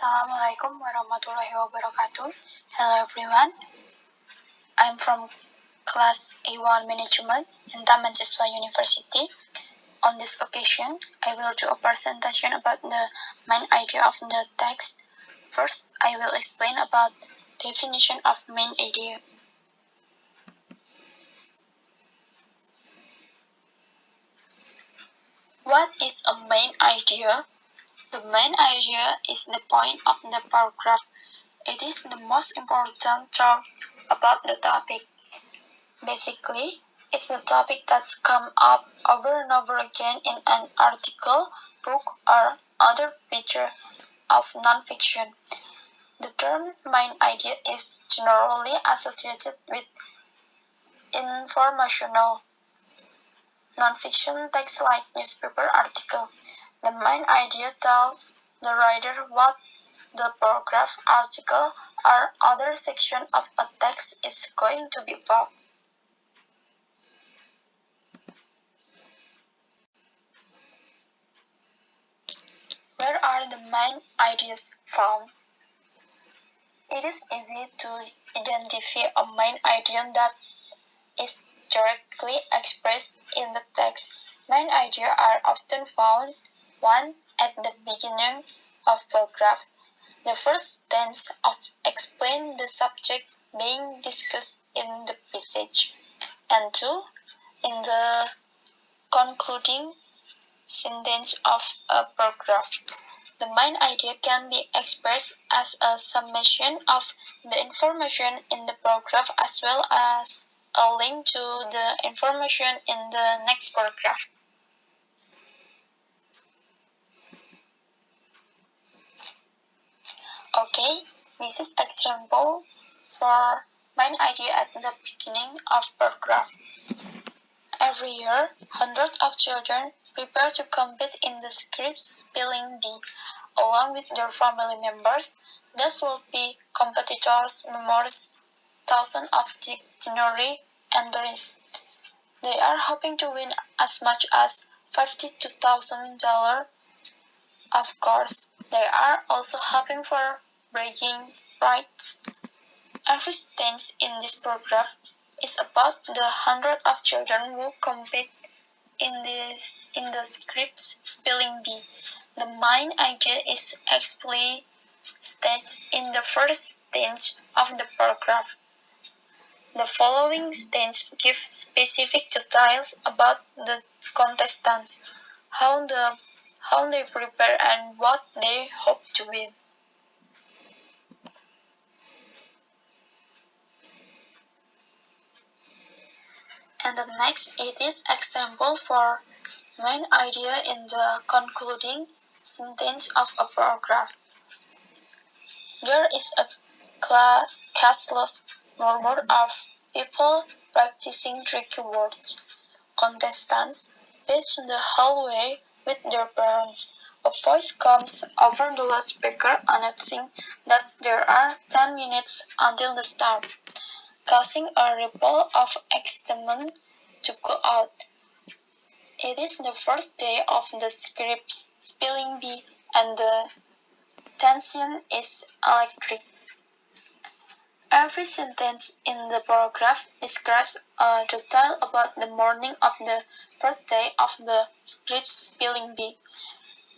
Assalamualaikum warahmatullahi wabarakatuh. Hello everyone. I'm from class A1 Management in Taman Siswa University. On this occasion, I will do a presentation about the main idea of the text. First, I will explain about definition of main idea. What is a main idea? The main idea is the point of the paragraph. It is the most important term about the topic. Basically, it's the topic that's come up over and over again in an article, book, or other feature of nonfiction. The term main idea is generally associated with informational nonfiction text like newspaper article. The main idea tells the reader what the paragraph, article, or other section of a text is going to be about. Where are the main ideas found? It is easy to identify a main idea that is directly expressed in the text. Main ideas are often found, 1. At the beginning of paragraph. The first sentence explains the subject being discussed in the passage, and 2. In the concluding sentence of a paragraph. The main idea can be expressed as a summation of the information in the paragraph as well as a link to the information in the next paragraph. Okay, this is example for main idea at the beginning of paragraph. Every year, hundreds of children prepare to compete in the script spelling bee, along with their family members. These will be competitors, members, thousands of dictionary entries. They are hoping to win as much as $52,000. Of course, they are also hoping for bragging rights. Every sentence in this paragraph is about the hundreds of children who compete in the script spelling bee. The main idea is explicit in the first sentence of the paragraph. The following sentence gives specific details about the contestants, how they prepare and what they hope to win. And the next it is example for main idea in the concluding sentence of a paragraph. There is a castless murmur of people practicing tricky words. Contestants pitch the hallway with their parents. A voice comes over the loudspeaker announcing that there are 10 minutes until the start, causing a ripple of excitement to go out. It is the first day of the script spelling bee and the tension is electric. Every sentence in the paragraph describes a detail about the morning of the first day of the script spelling bee.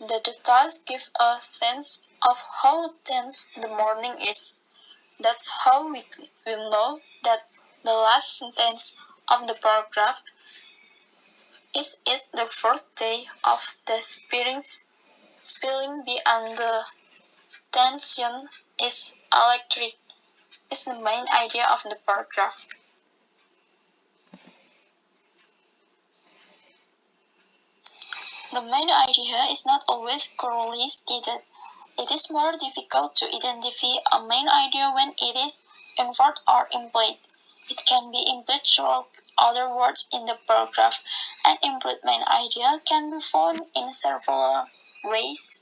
The details give a sense of how tense the morning is. That's how we will know that the last sentence of the paragraph is it the first day of the spelling bee and the tension is electric is the main idea of the paragraph. The main idea is not always clearly stated. It is more difficult to identify a main idea when it is inferred or implied. It can be implied through other words in the paragraph. An implied main idea can be found in several ways.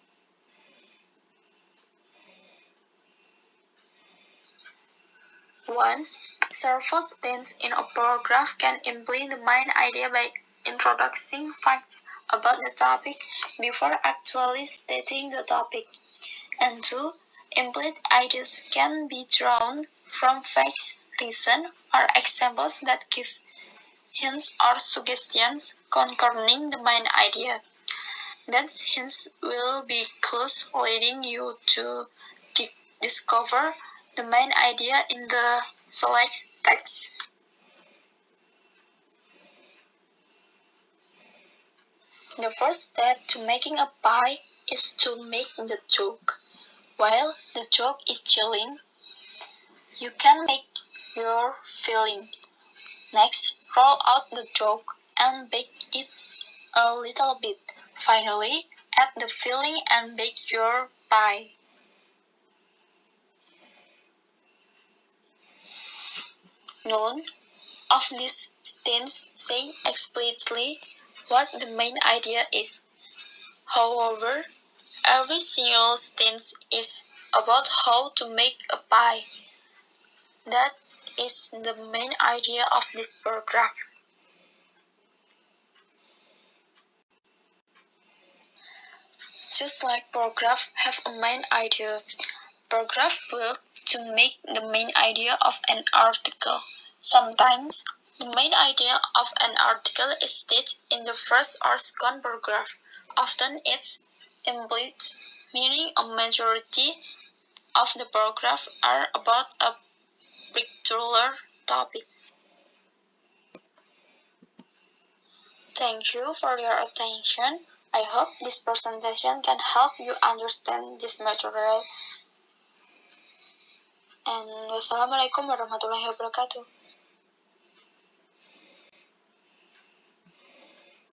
1. Several sentences in a paragraph can imply the main idea by introducing facts about the topic before actually stating the topic. And 2. Implicit ideas can be drawn from facts, reason, or examples that give hints or suggestions concerning the main idea. These hints will be clues leading you to discover the main idea in the select text. The first step to making a pie is to make the joke. While the joke is chilling, you can make your filling. Next, roll out the joke and bake it a little bit. Finally, add the filling and bake your pie. None of these stints say explicitly what the main idea is. However, every single stint is about how to make a pie. That is the main idea of this paragraph. Just like paragraph have a main idea, paragraph built to make the main idea of an article. Sometimes, the main idea of an article is stated in the first or second paragraph. Often it's implicit, meaning a majority of the paragraph are about a particular topic. Thank you for your attention. I hope this presentation can help you understand this material. And wassalamualaikum warahmatullahi wabarakatuh.